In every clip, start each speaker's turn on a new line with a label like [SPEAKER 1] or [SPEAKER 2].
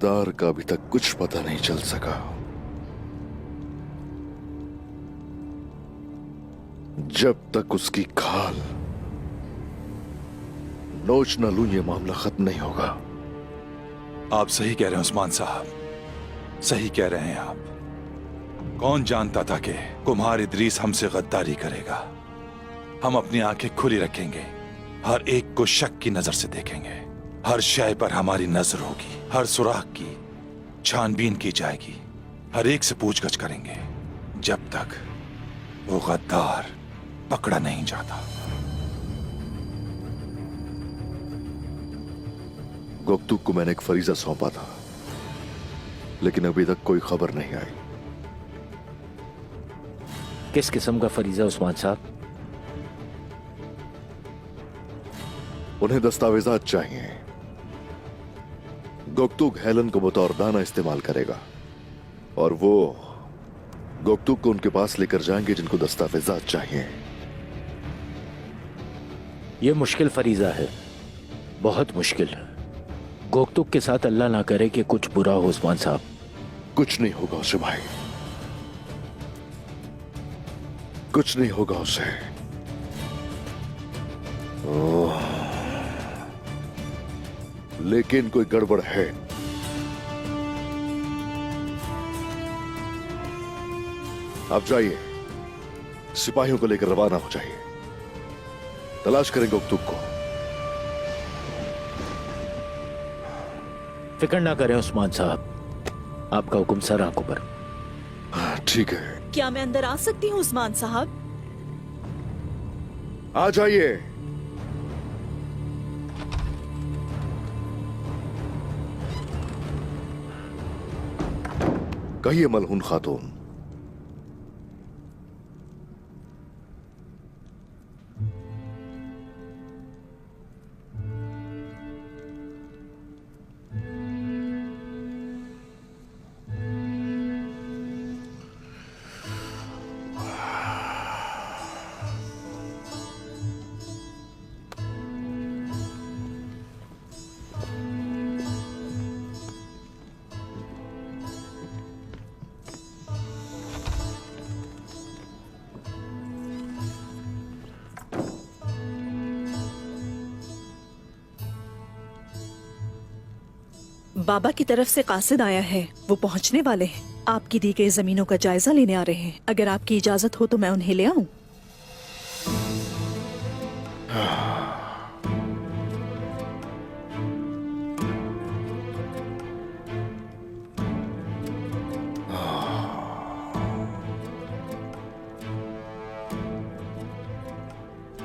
[SPEAKER 1] गद्दार का अभी तक कुछ पता नहीं चल सका। जब तक उसकी खाल नोच न लूं, ये मामला खत्म नहीं होगा।
[SPEAKER 2] आप सही कह रहे हैं उस्मान साहब, सही कह रहे हैं आप। कौन जानता था कि कुम्हार इदरीस हमसे गद्दारी करेगा। हम अपनी आंखें खुली रखेंगे, हर एक को शक की नजर से देखेंगे, हर शय पर हमारी नजर होगी, हर सुराख की छानबीन की जाएगी, हर एक से पूछगछ करेंगे जब तक वो गद्दार पकड़ा नहीं जाता।
[SPEAKER 1] गोकतुक को मैंने एक फरीजा सौंपा था, लेकिन अभी तक कोई खबर नहीं आई।
[SPEAKER 3] किस किस्म का फरीजा उस्मान साहब?
[SPEAKER 1] उन्हें दस्तावेजात चाहिए। गोकतुक हेलन को बतौर दाना इस्तेमाल करेगा और वो गोकतुक को उनके पास लेकर जाएंगे जिनको दस्तावेजात चाहिए।
[SPEAKER 3] यह मुश्किल फरीजा है, बहुत मुश्किल। गोकतुक के साथ अल्लाह ना करे कि कुछ बुरा हो उस्मान साहब।
[SPEAKER 1] कुछ नहीं होगा उसे भाई, कुछ नहीं होगा उसे। ओह, लेकिन कोई गड़बड़ है। आप जाइए, सिपाहियों को लेकर रवाना हो जाइए, तलाश करेंगे गोकतुक को।
[SPEAKER 3] फिक्र ना करें उस्मान साहब, आपका हुक्म सर आंखों पर।
[SPEAKER 1] ठीक है।
[SPEAKER 4] क्या मैं अंदर आ सकती हूँ उस्मान साहब?
[SPEAKER 1] आ जाइए। कहिए मलहून खातून।
[SPEAKER 4] बाबा की तरफ से कासिद आया है, वो पहुंचने वाले हैं। आपकी दी गई जमीनों का जायजा लेने आ रहे हैं। अगर आपकी इजाजत हो तो मैं उन्हें ले आऊं।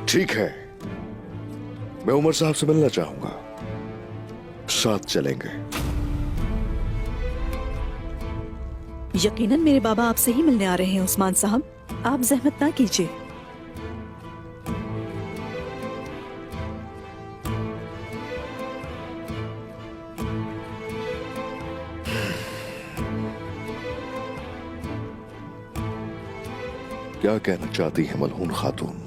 [SPEAKER 1] ठीक है, मैं उमर साहब से मिलना चाहूंगा, साथ चलेंगे।
[SPEAKER 4] यकीनन मेरे बाबा आपसे ही मिलने आ रहे हैं उस्मान साहब, आप जहमत ना कीजिए।
[SPEAKER 1] क्या कहना चाहती है मलहून खातून?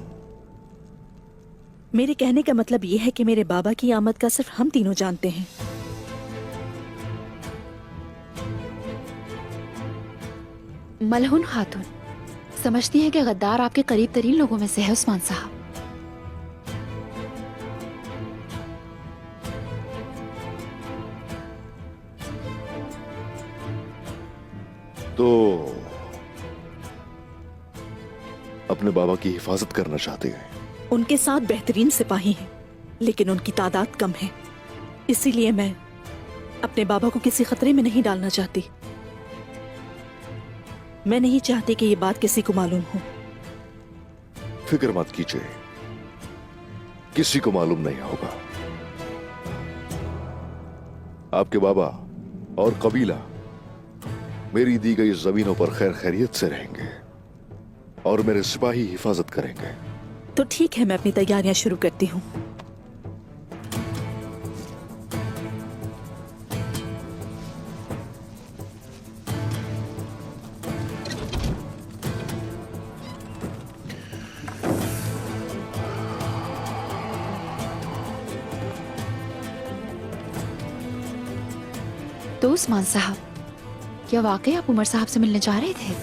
[SPEAKER 4] मेरे कहने का मतलब यह है कि मेरे बाबा की आमद का सिर्फ हम तीनों जानते हैं।
[SPEAKER 5] मलहून खातून समझती है कि गद्दार आपके करीब तरीन लोगों में से है उस्मान साहब।
[SPEAKER 1] तो अपने बाबा की हिफाजत करना चाहते हैं?
[SPEAKER 4] उनके साथ बेहतरीन सिपाही हैं, लेकिन उनकी तादाद कम है। इसीलिए मैं अपने बाबा को किसी खतरे में नहीं डालना चाहती। मैं नहीं चाहती कि ये बात किसी को मालूम हो।
[SPEAKER 1] फिक्र मत कीजिए, किसी को मालूम नहीं होगा। आपके बाबा और कबीला मेरी दी गई जमीनों पर खैर खैरियत से रहेंगे और मेरे सिपाही हिफाजत करेंगे।
[SPEAKER 4] तो ठीक है, मैं अपनी तैयारियां शुरू करती हूँ।
[SPEAKER 5] तो तो उस्मान साहब, क्या वाकई आप उमर साहब से मिलने जा रहे थे?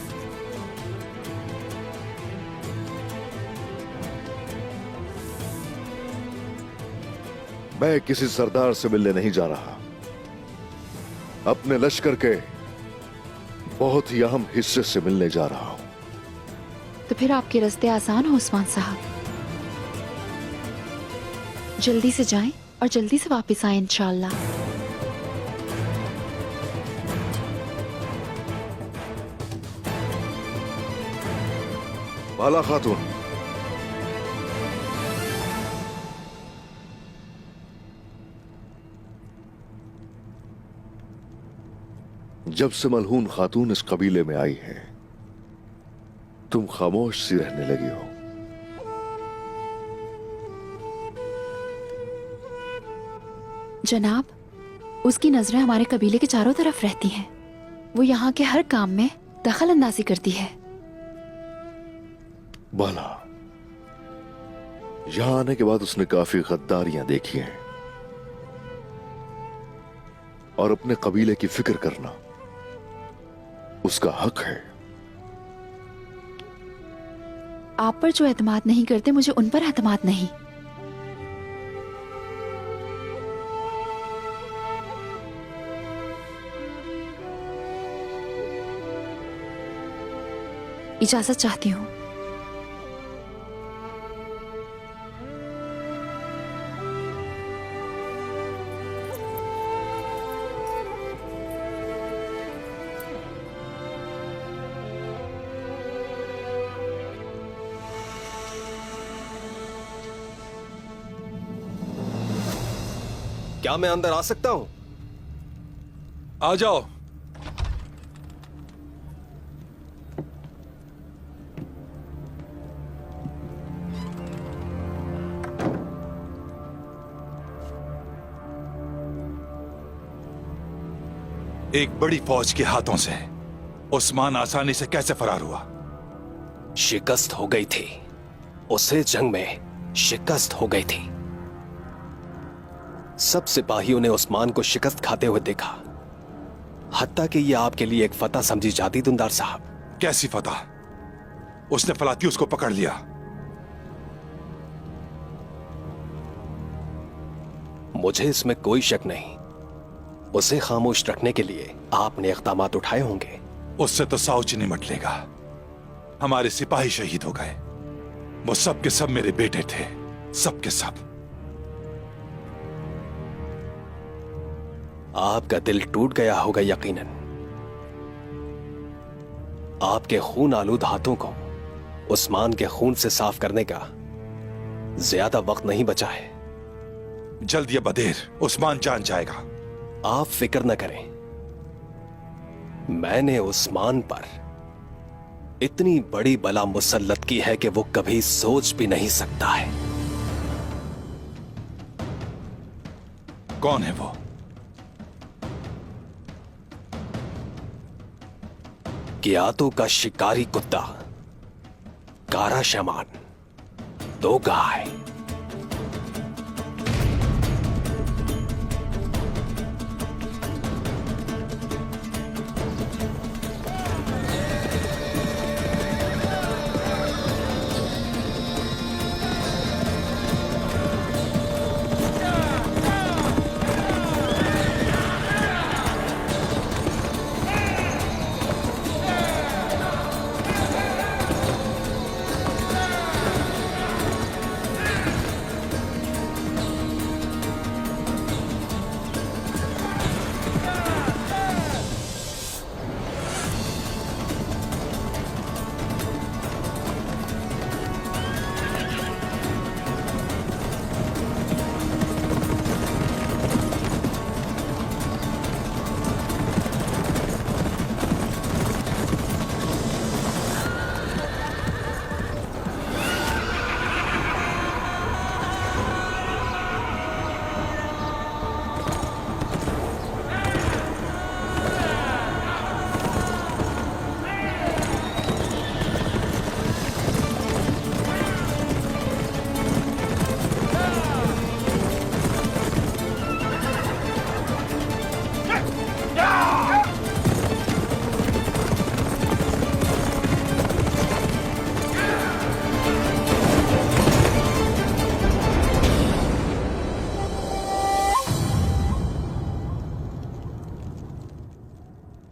[SPEAKER 1] मैं किसी सरदार से मिलने नहीं जा रहा, अपने लश्कर के बहुत ही अहम हिस्से से मिलने जा रहा हूं।
[SPEAKER 5] तो फिर आपके रास्ते आसान हो उस्मान साहब। जल्दी से जाएं और जल्दी से वापस आए इंशाअल्लाह।
[SPEAKER 1] बाला खातून, जब से मलहून खातून इस कबीले में आई है, तुम खामोश सी रहने लगी हो।
[SPEAKER 5] जनाब, उसकी नजरें हमारे कबीले के चारों तरफ रहती हैं। वो यहाँ के हर काम में दखल अंदाजी करती है।
[SPEAKER 1] बाला, यहां आने के बाद उसने काफी गद्दारियां देखी हैं, और अपने कबीले की फिक्र करना उसका हक है।
[SPEAKER 5] आप पर जो एतमाद नहीं करते, मुझे उन पर एतमाद नहीं। इजाजत चाहती हूँ।
[SPEAKER 6] क्या मैं अंदर आ सकता हूं?
[SPEAKER 2] आ जाओ। एक बड़ी फौज के हाथों से उस्मान आसानी से कैसे फरार हुआ?
[SPEAKER 6] शिकस्त हो गई थी उसे, जंग में शिकस्त हो गई थी। सब सिपाहियों ने उस्मान को शिकस्त खाते हुए देखा, हत्ता कि यह आपके लिए एक फतह समझी जाती दुंदार साहब।
[SPEAKER 2] कैसी फतह? उसने फलातियुस को पकड़ लिया।
[SPEAKER 6] मुझे इसमें कोई शक नहीं। उसे खामोश रखने के लिए आपने इक़दामात उठाए होंगे।
[SPEAKER 2] उससे तो साउच निमट लेगा। हमारे सिपाही शहीद हो गए। वो सब के सब मेरे बेटे थे, सब के सब।
[SPEAKER 6] आपका दिल टूट गया होगा यकीनन। आपके खून आलूद हाथों को उस्मान के खून से साफ करने का ज्यादा वक्त नहीं बचा है।
[SPEAKER 2] जल्द या बदेर उस्मान जान जाएगा।
[SPEAKER 6] आप फिक्र न करें, मैंने उस्मान पर इतनी बड़ी बला मुसल्लत की है कि वो कभी सोच भी नहीं सकता है।
[SPEAKER 2] कौन है वो?
[SPEAKER 6] कियातों का शिकारी कुत्ता, कारा शमान, 2 गाय।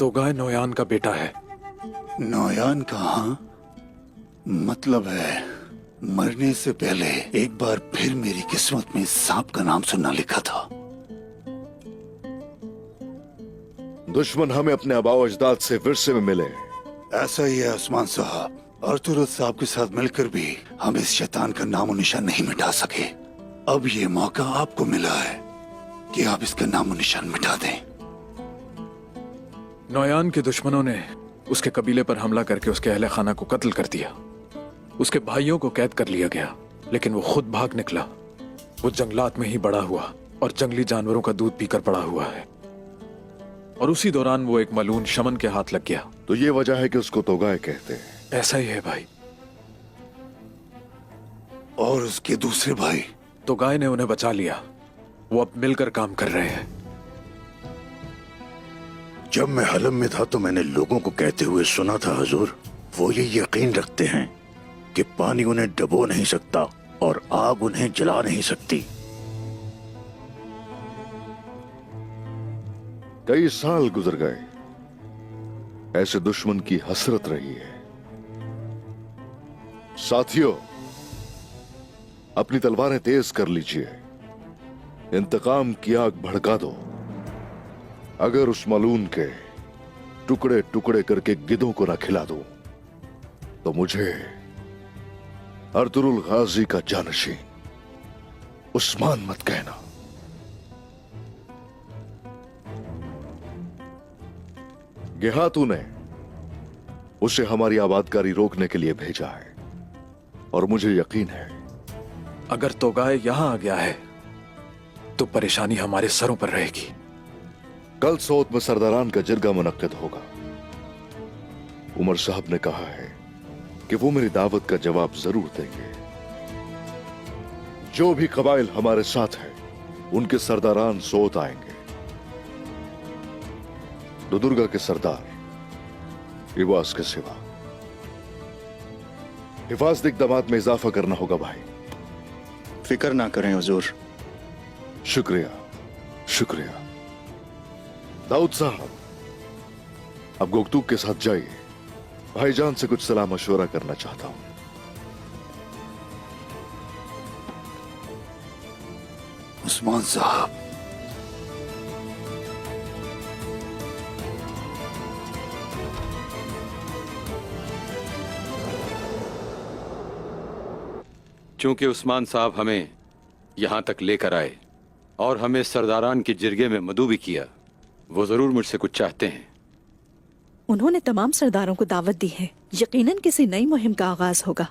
[SPEAKER 7] तोगाय नोयान का बेटा है।
[SPEAKER 8] नौयान कहाँ? मतलब है मरने से पहले एक बार फिर मेरी किस्मत में सांप का नाम सुनना लिखा था।
[SPEAKER 1] दुश्मन हमें अपने आबाओ अजदाद से विरसे में मिले।
[SPEAKER 8] ऐसा ही है उस्मान साहब। अर्तुगरुल साहब के साथ मिलकर भी हम इस शैतान का नामो निशान नहीं मिटा सके। अब ये मौका आपको मिला है कि आप इसका नामो निशान मिटा दें।
[SPEAKER 7] नोयान के दुश्मनों ने उसके कबीले पर हमला करके उसके अहले खाना को कत्ल कर दिया। उसके भाइयों को कैद कर लिया गया, लेकिन वो खुद भाग निकला। वो जंगलात में ही बड़ा हुआ और जंगली जानवरों का दूध पीकर बड़ा हुआ है। और उसी दौरान वो एक मलून शमन के हाथ लग गया।
[SPEAKER 1] तो ये वजह है कि उसको तोगाय कहते हैं।
[SPEAKER 7] ऐसा ही है भाई।
[SPEAKER 8] और उसके दूसरे भाई?
[SPEAKER 7] तोगाय ने उन्हें बचा लिया। वो अब मिलकर काम कर रहे हैं।
[SPEAKER 8] जब मैं हलम में था तो मैंने लोगों को कहते हुए सुना था हुजूर, वो ये यकीन रखते हैं कि पानी उन्हें डबो नहीं सकता और आग उन्हें जला नहीं सकती।
[SPEAKER 1] कई साल गुजर गए, ऐसे दुश्मन की हसरत रही है। साथियों, अपनी तलवारें तेज कर लीजिए, इंतकाम की आग भड़का दो। अगर उस मलून के टुकड़े टुकड़े करके गिद्धों को ना खिला दूं, तो मुझे अर्तुगरुल गाजी का जानशीन उस्मान मत कहना। गेहातू ने उसे हमारी आबादकारी रोकने के लिए भेजा है, और मुझे यकीन है
[SPEAKER 7] अगर तोगाय यहां आ गया है तो परेशानी हमारे सरों पर रहेगी।
[SPEAKER 1] कल सोत में सरदारान का जिरगा मुनक्किद होगा। उमर साहब ने कहा है कि वो मेरी दावत का जवाब जरूर देंगे। जो भी कबाइल हमारे साथ है, उनके सरदारान सोत आएंगे। दुदुर्गा के सरदार इवास के सिवा हिफाजत इकदामात में इजाफा करना होगा भाई।
[SPEAKER 9] फिक्र ना करें हुजूर।
[SPEAKER 1] शुक्रिया, शुक्रिया। दाऊद साहब, अब गोकतूक के साथ जाइए। भाईजान से कुछ सलाह मशवरा करना चाहता हूं।
[SPEAKER 8] उस्मान साहब,
[SPEAKER 10] चूंकि उस्मान साहब हमें यहां तक लेकर आए और हमें सरदारान के जिरगे में मदऊ भी किया, वो जरूर मुझसे कुछ चाहते हैं।
[SPEAKER 4] उन्होंने तमाम सरदारों को दावत दी है। यकीनन किसी नई मुहिम का आगाज होगा।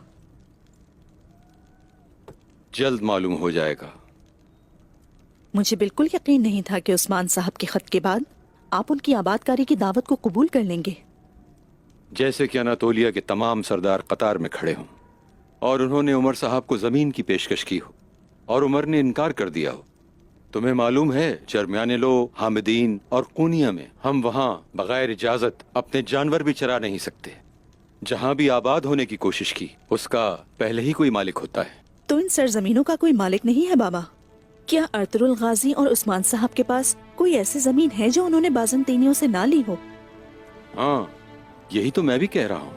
[SPEAKER 10] जल्द मालूम हो जाएगा।
[SPEAKER 4] मुझे बिल्कुल यकीन नहीं था कि उस्मान साहब के खत के बाद आप उनकी आबादकारी की दावत को कबूल कर लेंगे।
[SPEAKER 10] जैसे कि अनातोलिया के तमाम सरदार कतार में खड़े हों और उन्होंने उमर साहब को जमीन की पेशकश की हो और उमर ने इनकार कर दिया हो। तुम्हें मालूम है, चरमियान लो, हामिदीन और कूनिया में हम वहां बगैर इजाजत अपने जानवर भी चरा नहीं सकते। जहां भी आबाद होने की कोशिश की, उसका पहले ही कोई मालिक होता है।
[SPEAKER 4] तो इन सरजमीनों का कोई मालिक नहीं है बाबा? क्या अर्तुगरुल गाजी और उस्मान साहब के पास कोई ऐसी जमीन है जो उन्होंने बाजंतीनियों से ना ली हो?
[SPEAKER 10] हाँ, यही तो मैं भी कह रहा हूँ।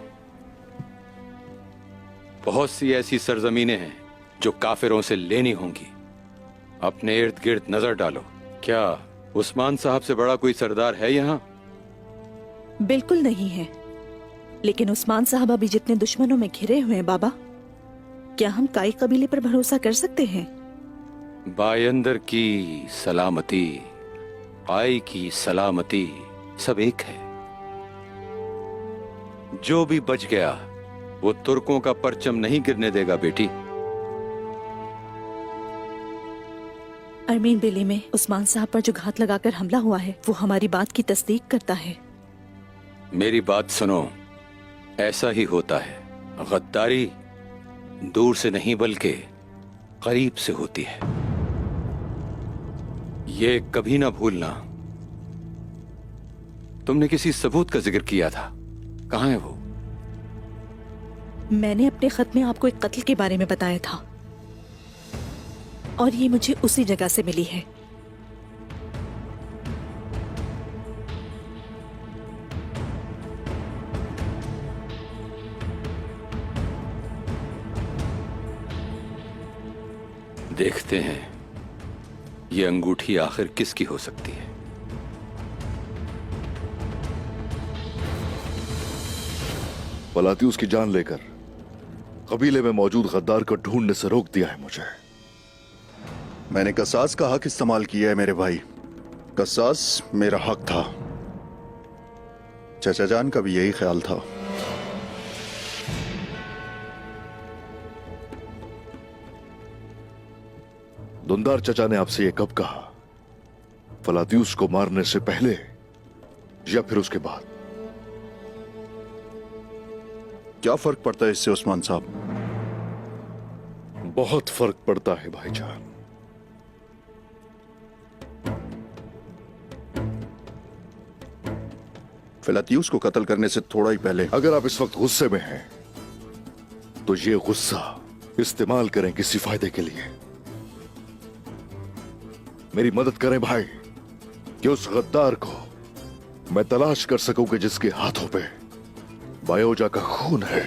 [SPEAKER 10] बहुत सी ऐसी सरजमीनें हैं जो काफिरों से लेनी होंगी। अपने इर्द गिर्द नजर डालो। क्या उस्मान साहब से बड़ा कोई सरदार है यहाँ?
[SPEAKER 4] बिल्कुल नहीं है। लेकिन उस्मान साहब अभी जितने दुश्मनों में घिरे हुए हैं बाबा, क्या हम काई कबीले पर भरोसा कर सकते हैं?
[SPEAKER 10] बायंदर की सलामती, काई की सलामती सब एक है। जो भी बच गया वो तुर्कों का परचम नहीं गिरने देगा बेटी।
[SPEAKER 4] अरमीन बेली में उस्मान साहब पर जो घात लगाकर हमला हुआ है, वो हमारी बात की तस्दीक करता है।
[SPEAKER 10] मेरी बात सुनो, ऐसा ही होता है। गद्दारी दूर से नहीं बल्कि करीब से होती है। ये कभी ना भूलना। तुमने किसी सबूत का जिक्र किया था, कहां है वो?
[SPEAKER 4] मैंने अपने खत में आपको एक कत्ल के बारे में बताया था, और ये मुझे उसी जगह से मिली है।
[SPEAKER 10] देखते हैं ये अंगूठी आखिर किसकी हो सकती है।
[SPEAKER 1] फलातियुस की जान लेकर कबीले में मौजूद गद्दार को ढूंढने से रोक दिया है मुझे।
[SPEAKER 9] मैंने कसास का हक इस्तेमाल किया है मेरे भाई। कसास मेरा हक था। चचा जान का भी यही ख्याल था।
[SPEAKER 1] दुंदार चचा ने आपसे ये कब कहा? फलातियुस को मारने से पहले या फिर उसके बाद?
[SPEAKER 9] क्या फर्क पड़ता है इससे उस्मान साहब?
[SPEAKER 1] बहुत फर्क पड़ता है भाईजान।
[SPEAKER 9] फिलातियुस को कत्ल करने से थोड़ा ही पहले
[SPEAKER 1] अगर आप इस वक्त गुस्से में हैं तो ये गुस्सा इस्तेमाल करें किसी फायदे के लिए। मेरी मदद करें भाई कि उस गद्दार को मैं तलाश कर सकूं कि जिसके हाथों पे बायोजा का खून है।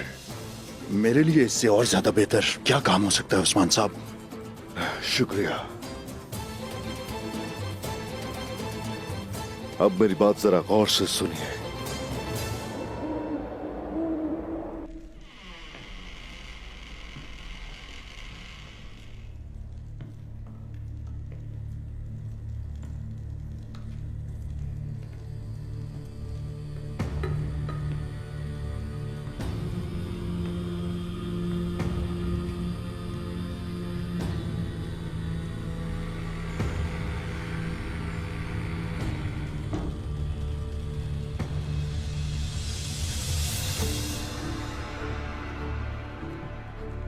[SPEAKER 9] मेरे लिए इससे और ज्यादा बेहतर क्या काम हो सकता है उस्मान साहब?
[SPEAKER 1] शुक्रिया। अब मेरी बात जरा गौर से सुनिए।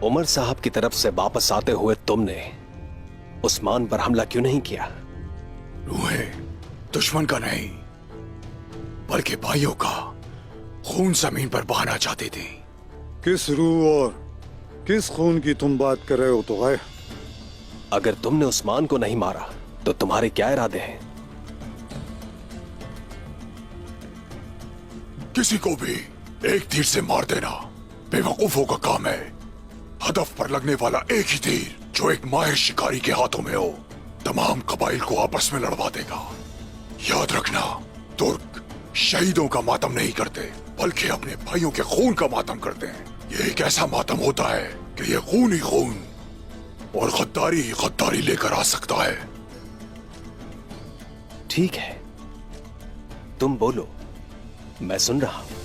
[SPEAKER 6] उमर साहब की तरफ से वापस आते हुए तुमने उस्मान पर हमला क्यों नहीं किया?
[SPEAKER 8] रूहें दुश्मन का नहीं बल्कि भाइयों का खून जमीन पर बहाना चाहती थी।
[SPEAKER 11] किस रूह और किस खून की तुम बात कर रहे हो तो है?
[SPEAKER 6] अगर तुमने उस्मान को नहीं मारा तो तुम्हारे क्या इरादे हैं?
[SPEAKER 8] किसी को भी एक तीर से मार देना बेवकूफों का काम है। हदफ पर लगने वाला एक ही तीर जो एक माहिर शिकारी के हाथों में हो तमाम कबाइल को आपस में लड़वा देगा। याद रखना, तुर्क शहीदों का मातम नहीं करते बल्कि अपने भाइयों के खून का मातम करते हैं। ये एक ऐसा मातम होता है कि ये खून ही खून और गद्दारी ही गद्दारी लेकर आ सकता है।
[SPEAKER 6] ठीक है, तुम बोलो, मैं सुन रहा हूं।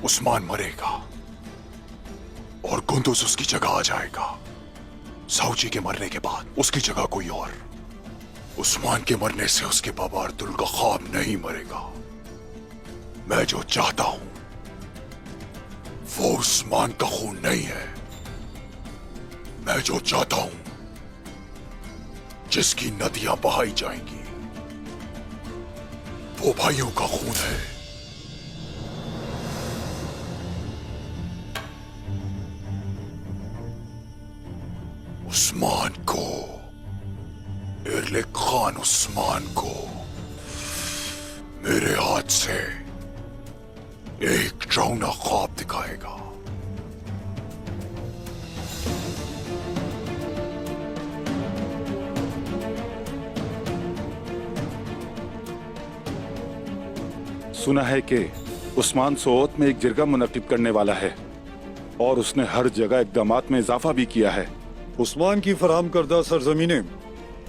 [SPEAKER 8] उस्मान मरेगा और कुंदुज उसकी जगह आ जाएगा। साउची के मरने के बाद उसकी जगह कोई और। उस्मान के मरने से उसके बाबा अर्तुल का ख्वाब नहीं मरेगा। मैं जो चाहता हूं वो उस्मान का खून नहीं है। मैं जो चाहता हूं जिसकी नदियां बहाई जाएंगी वो भाइयों का खून है। उस्मान को, इरलिक खान उस्मान को मेरे हाथ से एक डरावना ख्वाब दिखाएगा।
[SPEAKER 2] सुना है कि उस्मान सोत में एक जिरगा मुनक्किद करने वाला है और उसने हर जगह इक़दामात में इजाफा भी किया है।
[SPEAKER 11] उस्मान की फराम करदा सरजमीनें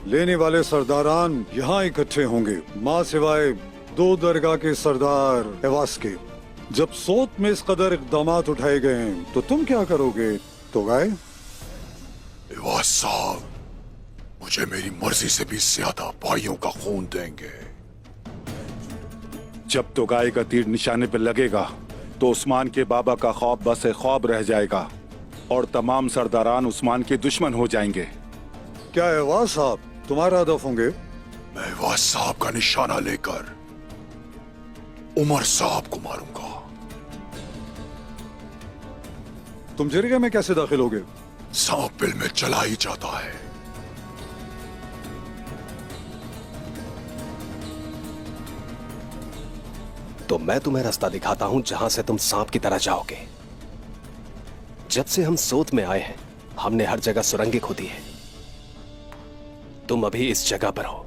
[SPEAKER 11] लेने वाले सरदारान यहाँ इकट्ठे होंगे, माँ सिवाय 2 दरगाह के सरदार एवास के। जब सोत में इस कदर इक़दामात उठाए गए हैं तो तुम क्या करोगे तो गाय?
[SPEAKER 8] एवास साहब मुझे मेरी मर्जी से भी ज्यादा भाइयों का खून देंगे।
[SPEAKER 2] जब तो गाय का तीर निशाने पर लगेगा तो उस्मान के बाबा का ख्वाब बस ख्वाब रह जाएगा और तमाम सरदारान उस्मान के दुश्मन हो जाएंगे।
[SPEAKER 11] क्या एवास साहब तुम्हारा हदफ होंगे?
[SPEAKER 8] मैं एवास साहब का निशाना लेकर उमर साहब को मारूंगा।
[SPEAKER 11] तुम जरिए में कैसे दाखिल होगे?
[SPEAKER 8] सांप बिल में चला ही जाता है।
[SPEAKER 6] तो मैं तुम्हें रास्ता दिखाता हूं जहां से तुम सांप की तरह जाओगे। जब से हम सोत में आए हैं हमने हर जगह सुरंगें खोदी है। तुम अभी इस जगह पर हो।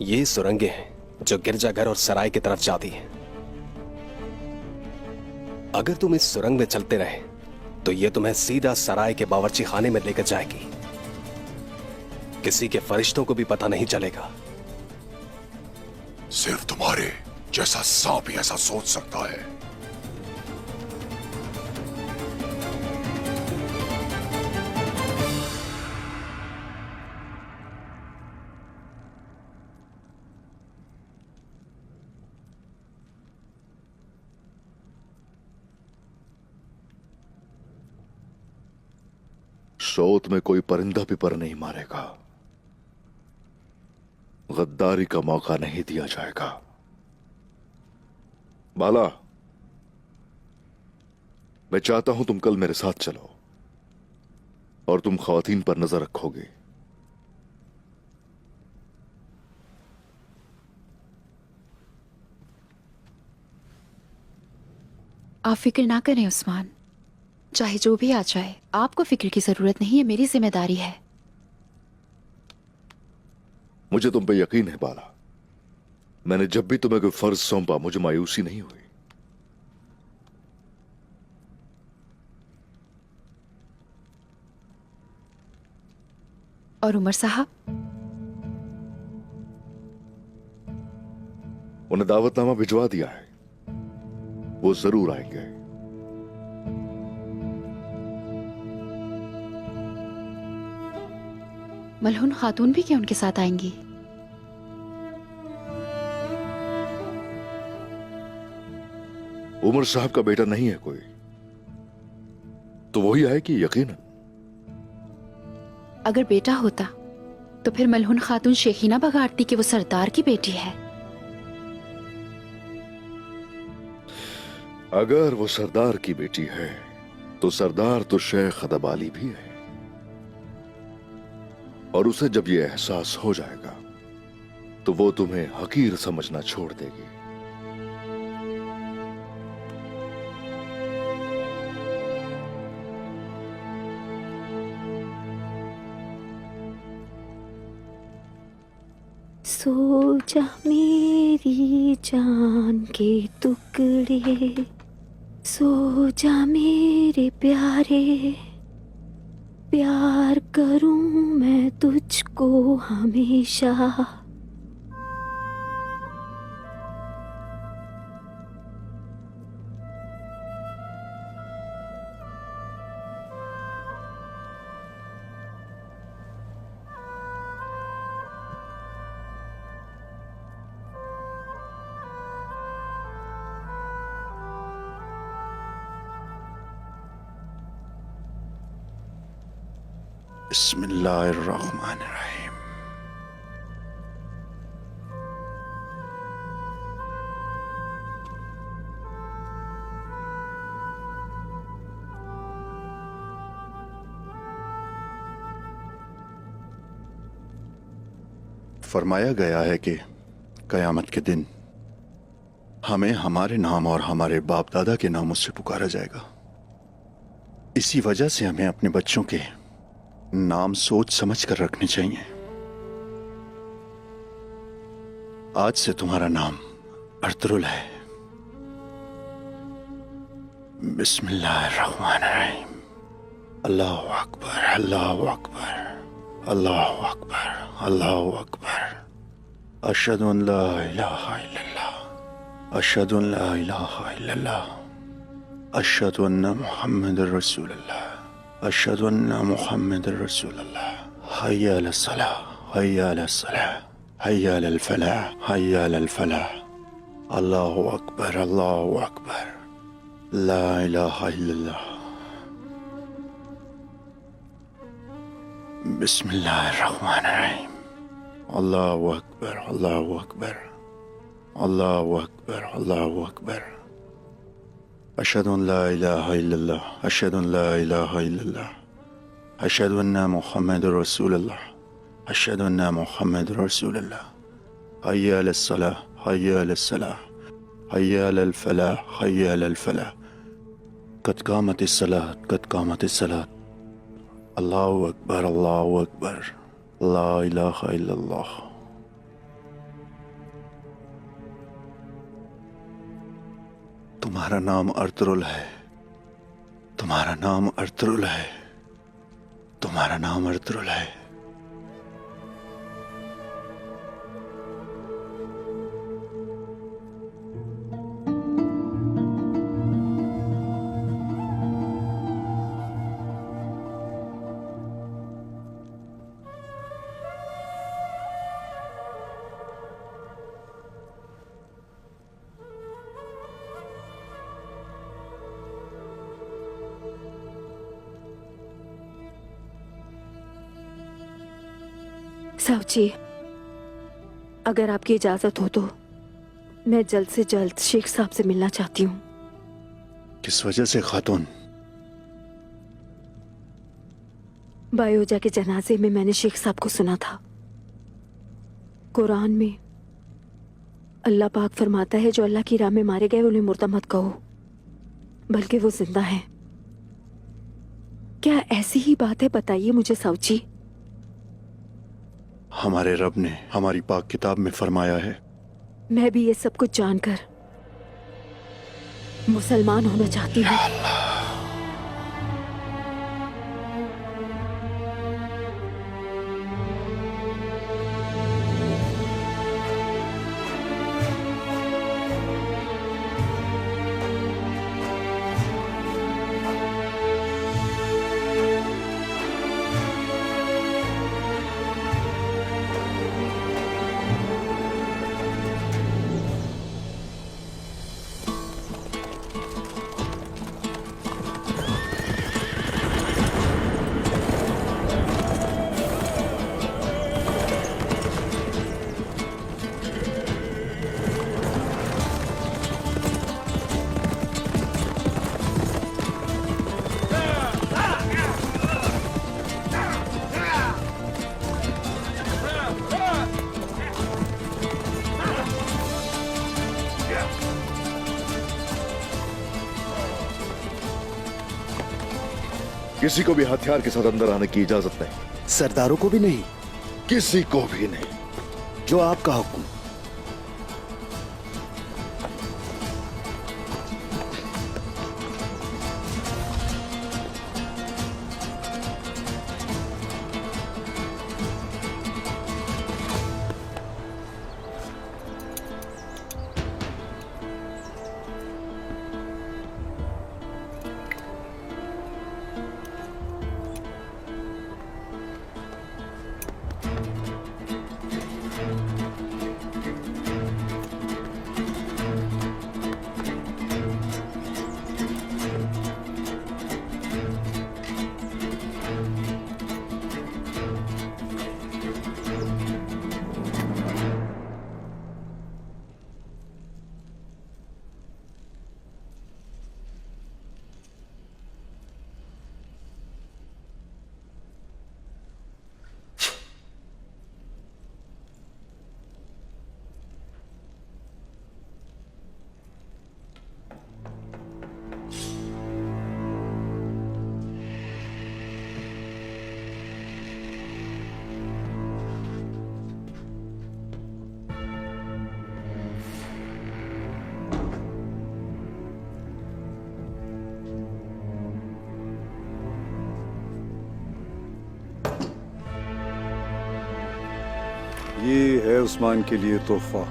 [SPEAKER 6] ये सुरंगें हैं जो गिरजाघर और सराय की तरफ जाती हैं। अगर तुम इस सुरंग में चलते रहे तो ये तुम्हें सीधा सराय के बावर्ची खाने में लेकर जाएगी। किसी के फरिश्तों को भी पता नहीं चलेगा।
[SPEAKER 8] सिर्फ तुम्हारे जैसा सांप ही ऐसा सोच सकता है।
[SPEAKER 1] सोत में कोई परिंदा भी पर नहीं मारेगा। गद्दारी का मौका नहीं दिया जाएगा। बाला, मैं चाहता हूं तुम कल मेरे साथ चलो और तुम खवातीन पर नजर रखोगे।
[SPEAKER 5] आप फिक्र ना करें उस्मान, चाहे जो भी आ जाए आपको फिक्र की जरूरत नहीं है, मेरी जिम्मेदारी है।
[SPEAKER 1] मुझे तुम पे यकीन है बाला। मैंने जब भी तुम्हें कोई फर्ज सौंपा मुझे मायूसी नहीं हुई।
[SPEAKER 5] और उमर साहब?
[SPEAKER 1] उन्हें दावतनामा भिजवा दिया है, वो जरूर आएंगे।
[SPEAKER 5] मलहून खातून भी क्या उनके साथ आएंगी?
[SPEAKER 1] उमर साहब का बेटा नहीं है कोई, तो वही आएगी यकीनन।
[SPEAKER 5] अगर बेटा होता तो फिर मलहून खातून शेखीना बगाड़ती कि वो सरदार की बेटी है।
[SPEAKER 1] अगर वो सरदार की बेटी है तो सरदार तो शेख अदब अली भी है, और उसे जब ये एहसास हो जाएगा तो वो तुम्हें हकीर समझना छोड़ देगी।
[SPEAKER 12] सो जा मेरी जान के टुकड़े, सो जा मेरे प्यारे, प्यार करूं मैं तुझको हमेशा।
[SPEAKER 9] बिस्मिल्लाहिर्रहमानिर्रहीम। फरमाया गया है कि कयामत के दिन हमें हमारे नाम और हमारे बाप दादा के नामों से पुकारा जाएगा। इसी वजह से हमें अपने बच्चों के नाम सोच समझ कर रखने चाहिए। आज से तुम्हारा नाम अर्तुरुल है। बिस्मिल्लाहिर्रहमानिर्रहीम। अल्लाहु अकबर, अल्लाहु अकबर, अल्लाहु अकबर, अल्लाहु अकबर। अशहदु अन ला इलाहा इल्लल्लाह, अशहदु अन ला इलाहा इल्लल्लाह, अशहदु अन्ना मुहम्मदुर रसूलुल्लाह, अशहदु अन्ना मुहम्मदुर रसूलुल्लाह। हय्या अलस सलाह, हय्या अलस सलाह, हय्या अलल फलाह, हय्या अलल फलाह। अल्लाहु अकबर, अल्लाहु अकबर, ला इलाहा इल्लल्लाह। बिस्मिल्लाहिर्रहमानिर्रहीम। अल्लाहु अकबर, अल्लाहु अकबर, अल्लाहु अकबर, अल्लाहु अकबर। अशहदु अन ला इलाहा इल्लल्लाह अशहदु अन ला इलाहा इल्लल्लाह अशहदु अन्ना मुहम्मदुर रसूलुल्लाह अशहदु अन्ना मुहम्मदुर रसूलुल्लाह हय्या अलस सलाह हय्या अलस सलाह हय्या अलल फलाह हय्या अलल फलाह कद कामतिस सलात कद कामतिस सलात अल्लाहु अकबर ला इलाहा इल्लल्लाह। तुम्हारा नाम अर्तुरुल है, तुम्हारा नाम अर्तुरुल है, तुम्हारा नाम अर्तुरुल है।
[SPEAKER 12] साहब जी, अगर आपकी इजाजत हो तो मैं जल्द से जल्द शेख साहब से मिलना चाहती हूँ।
[SPEAKER 9] किस वजह से खातून?
[SPEAKER 12] बायोजा के जनाजे में मैंने शेख साहब को सुना था, कुरान में अल्लाह पाक फरमाता है जो अल्लाह की राह में मारे गए उन्हें मुर्दा मत कहो, बल्कि वो जिंदा है। क्या ऐसी ही बात है? बताइए मुझे साहब जी।
[SPEAKER 9] हमारे रब ने हमारी पाक किताब में फरमाया है।
[SPEAKER 12] मैं भी ये सब कुछ जानकर मुसलमान होना चाहती हूँ।
[SPEAKER 1] किसी को भी हथियार के साथ अंदर आने की इजाजत नहीं।
[SPEAKER 6] सरदारों को भी नहीं?
[SPEAKER 1] किसी को भी नहीं।
[SPEAKER 6] जो आपका हुक्म।
[SPEAKER 11] ये है उस्मान के लिए तोहफा।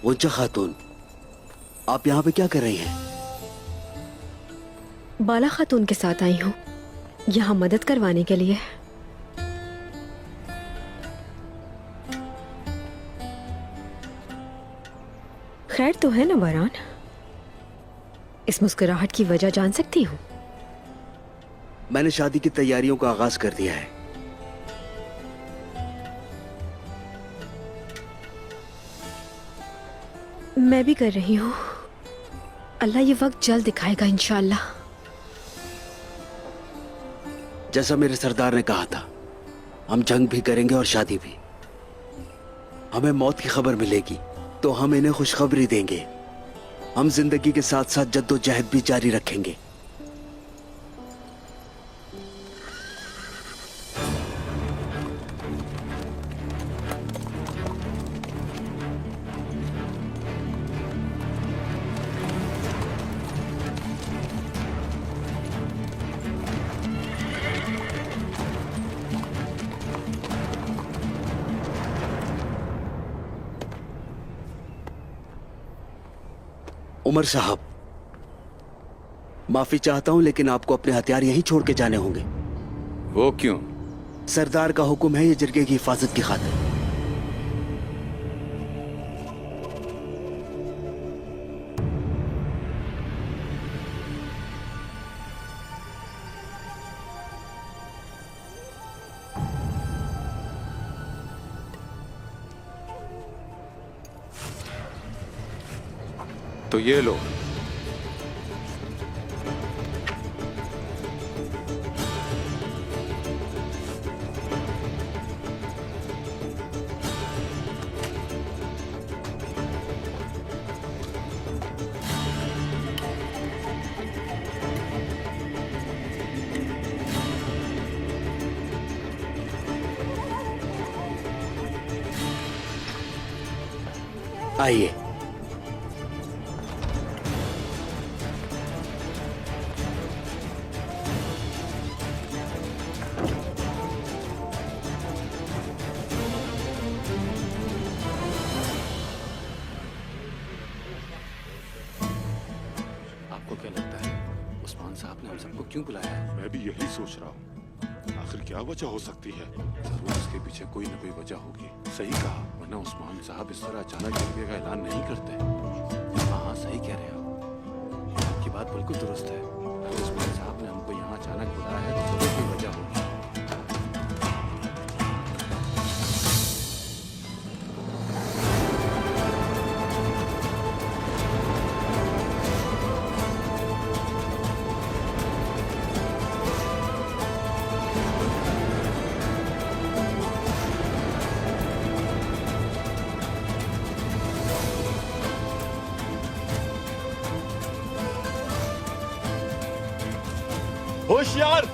[SPEAKER 6] मुंजा खातून,
[SPEAKER 13] आप यहाँ पे क्या कर रही हैं?
[SPEAKER 12] बाला खातून के साथ आई हूँ यहाँ मदद करवाने के लिए। खैर तो है ना बहरान? इस मुस्कुराहट की वजह जान सकती हूँ?
[SPEAKER 13] मैंने शादी की तैयारियों का आगाज कर दिया है।
[SPEAKER 12] मैं भी कर रही हूँ। अल्लाह ये वक्त जल्द दिखाएगा इंशाअल्लाह।
[SPEAKER 13] जैसा मेरे सरदार ने कहा था, हम जंग भी करेंगे और शादी भी। हमें मौत की खबर मिलेगी तो हम इन्हें खुशखबरी देंगे। हम जिंदगी के साथ साथ जद्दोजहद भी जारी रखेंगे। उमर साहब, माफी चाहता हूं लेकिन आपको अपने हथियार यहीं छोड़ के जाने होंगे।
[SPEAKER 10] वो क्यों?
[SPEAKER 13] सरदार का हुक्म है ये जरगे की हिफाजत की खातिर।
[SPEAKER 10] तो ये लो।
[SPEAKER 13] आइए।
[SPEAKER 6] आपको क्या लगता है उस्मान साहब ने हम सबको क्यों बुलाया है?
[SPEAKER 11] मैं भी यही सोच रहा हूँ। आखिर क्या वजह हो सकती है?
[SPEAKER 6] जरूर इसके पीछे कोई न कोई वजह होगी। सही कहा, वरना उस्मान साहब इस तरह अचानक जंग का ऐलान नहीं करते। हाँ हाँ, सही कह रहे हो। आपकी बात बिल्कुल दुरुस्त है। अगर उस्मान साहब ने हमको यहाँ अचानक बुलाया है तो जरूर कोई वजह होगी।
[SPEAKER 1] होशियार!